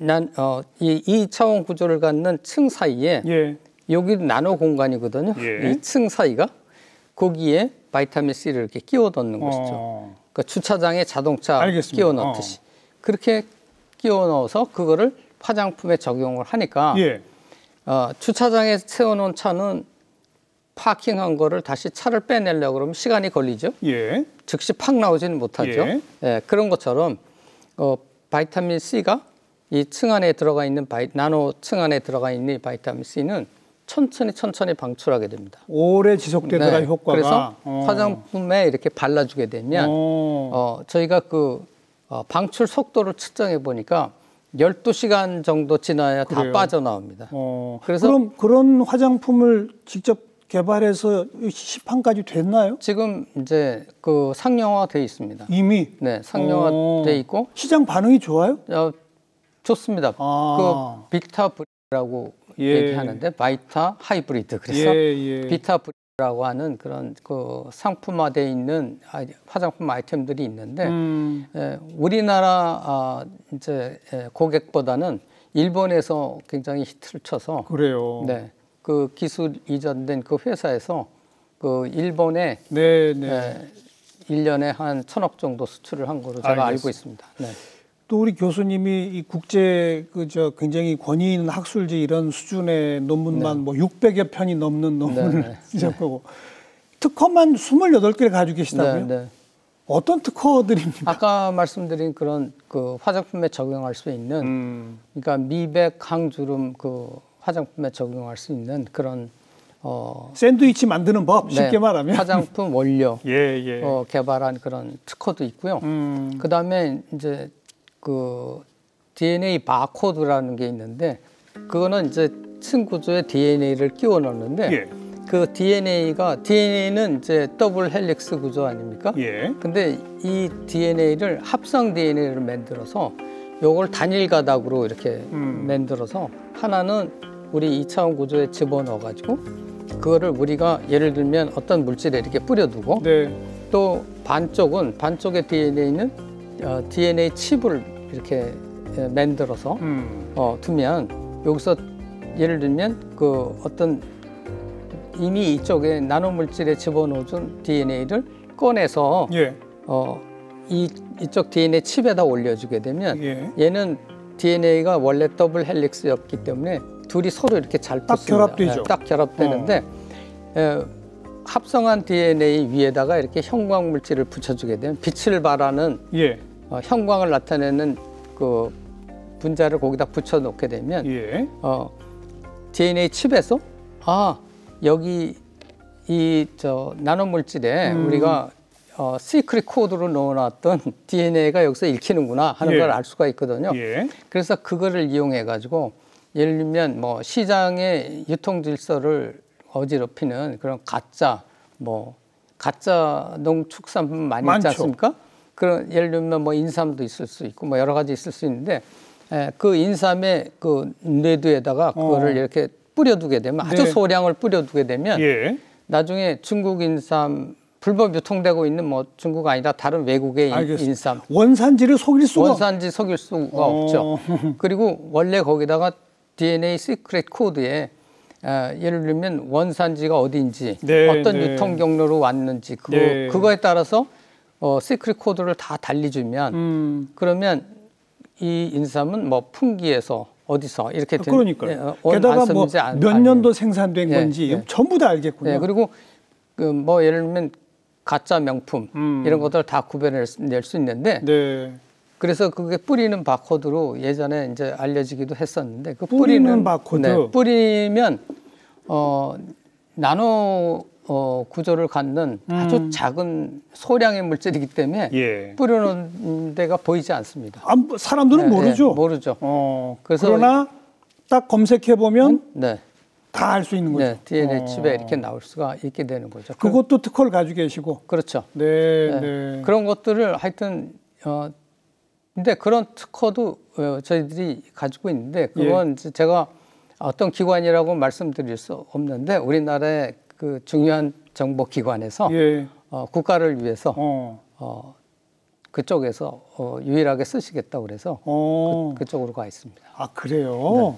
이 2차원 구조를 갖는 층 사이에 여기 나노 공간이거든요. 이 층 사이가 거기에 바이타민 C를 이렇게 끼워 넣는 것이죠. 그러니까 주차장에 자동차 끼워 넣듯이 그렇게 끼워 넣어서 그거를 화장품에 적용을 하니까 주차장에 세워놓은 차는 파킹한 거를 다시 차를 빼내려고 그러면 시간이 걸리죠. 즉시 팍 나오지는 못하죠. 그런 것처럼 바이타민 C가 이 층 안에 들어가 있는 나노 층 안에 들어가 있는 이 바이타민 C는 천천히 방출하게 됩니다. 오래 지속되더라 효과가. 그래서 화장품에 이렇게 발라주게 되면 저희가 그 방출 속도를 측정해 보니까 12시간 정도 지나야 다 빠져나옵니다. 그래서 그런 화장품을 직접 개발해서 시판까지 됐나요? 지금 이제 그 상용화돼 있습니다. 이미? 상용화돼 있고. 시장 반응이 좋아요? 좋습니다. 그 비타브리라고 얘기하는데 바이타 하이브리드 그래서 비타브리라고 하는 그런 그 상품화되어 있는 화장품 아이템들이 있는데 우리나라 이제 고객보다는 일본에서 굉장히 히트를 쳐서 그 기술 이전된 그 회사에서 그 일본에 1년에 한 1,000억 정도 수출을 한 거로 제가 알고 있습니다. 또 우리 교수님이 이 국제 굉장히 권위 있는 학술지 이런 수준의 논문만 뭐 600여 편이 넘는 논문을 쓰셨고 특허만 28개를 가지고 계시다고요? 어떤 특허들입니까? 아까 말씀드린 그런 그 화장품에 적용할 수 있는 그러니까 미백, 항주름 그 화장품에 적용할 수 있는 그런 샌드위치 만드는 법 쉽게 말하면 화장품 원료 예. 개발한 그런 특허도 있고요. 그다음에 이제 그 DNA 바코드라는 게 있는데 그거는 이제 층구조에 DNA를 끼워 넣는데 예. 그 DNA는 이제 더블 헬릭스 구조 아닙니까? 예. 근데 이 DNA를 합성 DNA를 만들어서 요걸 단일 가닥으로 이렇게 만들어서 하나는 우리 2차원 구조에 집어넣어 가지고 그거를 우리가 예를 들면 어떤 물질에 이렇게 뿌려두고 네. 또 반쪽의 DNA는 DNA 칩을 이렇게 만들어서 두면 여기서 예를 들면 그 어떤 이미 이쪽에 나노 물질에 집어넣어준 DNA를 꺼내서 예. 이쪽 DNA 칩에다 올려주게 되면 예. 얘는 DNA가 원래 더블 헬릭스였기 때문에 둘이 서로 이렇게 잘 딱 붙습니다. 결합되죠. 딱 결합되는데 합성한 DNA 위에다가 이렇게 형광 물질을 붙여주게 되면 빛을 발하는 예. 형광을 나타내는 그 분자를 거기다 붙여놓게 되면 예. DNA 칩에서 여기 이 나노 물질에 우리가 시크릿 코드로 넣어놨던 DNA가 여기서 읽히는구나 하는 걸 알 수가 있거든요. 예. 그래서 그거를 이용해 가지고 예를 들면 뭐 시장의 유통 질서를 어지럽히는 그런 가짜 농축산품 많이 많죠. 있지 않습니까? 그런 예를 들면 뭐 인삼도 있을 수 있고 뭐 여러 가지 있을 수 있는데 그 인삼의 그 뇌두에다가 그거를 이렇게 뿌려두게 되면 아주 소량을 뿌려두게 되면 예. 나중에 중국 인삼 불법 유통되고 있는 뭐 중국 아니라 다른 외국의 인삼 원산지를 속일 수가 없죠. 그리고 원래 거기다가 DNA 시크릿 코드에 예를 들면 원산지가 어디인지 어떤 유통 경로로 왔는지 그거에 따라서 시크릿 코드를 다 달리주면 그러면 이 인삼은 뭐 풍기에서 어디서 이렇게 그러니까요. 게다가 뭐 몇 년도 생산된 건지 전부 다 알겠군요. 그리고 뭐 예를 들면 가짜 명품 이런 것들 다 구별낼 수 있는데 그래서 그게 뿌리는 바코드로 예전에 이제 알려지기도 했었는데 그 뿌리는 바코드 뿌리면 나노 구조를 갖는 아주 작은 소량의 물질이기 때문에 뿌려놓은 데가 보이지 않습니다. 사람들은 모르죠. 모르죠. 그러나 딱 검색해 보면 다 알 수 있는 거죠. DNA 칩에 이렇게 나올 수가 있게 되는 거죠. 그것도 특허를 가지고 계시고. 그렇죠. 네. 그런 것들을 하여튼 근데 그런 특허도 저희들이 가지고 있는데 그건 제가 어떤 기관이라고 말씀드릴 수 없는데 우리나라의 그 중요한 정보기관에서 국가를 위해서 그쪽에서 유일하게 쓰시겠다고 그래서 그쪽으로 가 있습니다. 아, 그래요?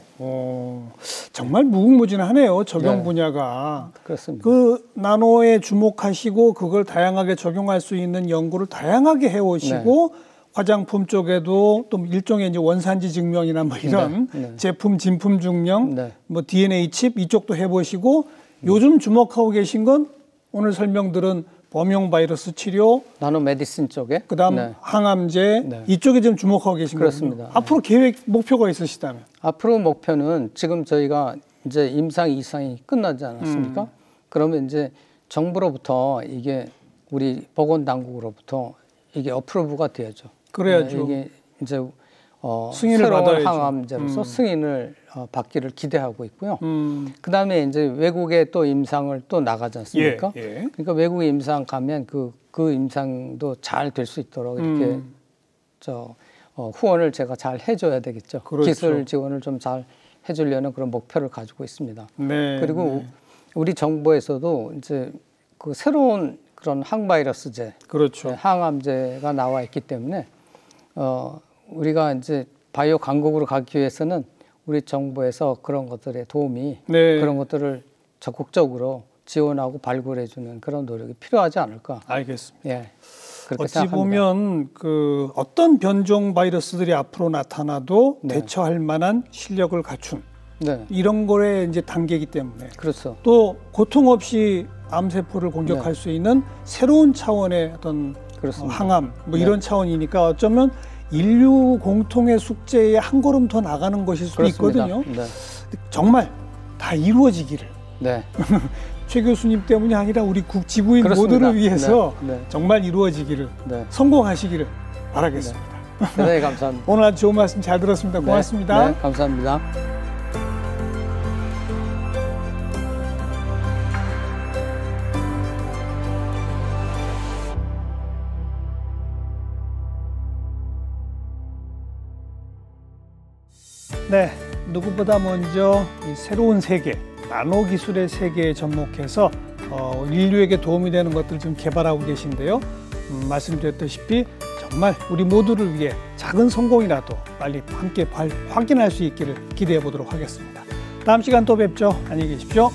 정말 무궁무진하네요. 적용 분야가. 그렇습니다. 그 나노에 주목하시고 그걸 다양하게 적용할 수 있는 연구를 다양하게 해오시고 화장품 쪽에도 또 일종의 이제 원산지 증명이나 뭐 이런 제품 진품 증명, 뭐 DNA 칩 이쪽도 해보시고 요즘 주목하고 계신 건 오늘 설명들은 범용 바이러스 치료, 나노 메디슨 쪽에, 그다음 항암제 이쪽에 좀 주목하고 계신 그렇습니다. 거군요. 앞으로 계획 목표가 있으시다면? 앞으로 목표는 지금 저희가 이제 임상 2상이 끝나지 않았습니까? 그러면 이제 정부로부터 이게 우리 보건당국으로부터 이게 어프로브가 돼야죠. 그래야죠. 이게 이제 승인을 새로운 받아야죠. 항암제로서 승인을 받기를 기대하고 있고요. 그다음에 이제 외국에 또 임상을 또 나가지 않습니까? 그러니까 외국에 임상 가면 그 임상도 잘 될 수 있도록 이렇게 후원을 제가 잘 해줘야 되겠죠. 그렇죠. 기술 지원을 좀 잘 해주려는 그런 목표를 가지고 있습니다. 그리고 우리 정부에서도 이제 그 새로운 그런 항바이러스제, 항암제가 나와 있기 때문에 우리가 이제 바이오 강국으로 가기 위해서는 우리 정부에서 그런 것들의 도움이 그런 것들을 적극적으로 지원하고 발굴해주는 그런 노력이 필요하지 않을까. 알겠습니다. 그렇게 어찌 생각합니다. 보면 그 어떤 변종 바이러스들이 앞으로 나타나도 대처할 만한 실력을 갖춘 이런 거에 이제 단계이기 때문에 그렇죠. 또 고통 없이 암세포를 공격할 수 있는 새로운 차원의 어떤 항암 뭐 이런 차원이니까 어쩌면 인류 공통의 숙제에 한 걸음 더 나가는 것일 수도 있거든요. 정말 다 이루어지기를. 최 교수님 때문이 아니라 우리 지구인 모두를 위해서 정말 이루어지기를 성공하시기를 바라겠습니다. 네, 감사합니다. 오늘 아주 좋은 말씀 잘 들었습니다. 고맙습니다. 네, 감사합니다. 네, 누구보다 먼저 이 새로운 세계, 나노 기술의 세계에 접목해서 인류에게 도움이 되는 것들 좀 개발하고 계신데요. 말씀드렸다시피 정말 우리 모두를 위해 작은 성공이라도 빨리 함께 확인할 수 있기를 기대해 보도록 하겠습니다. 다음 시간 또 뵙죠. 안녕히 계십시오.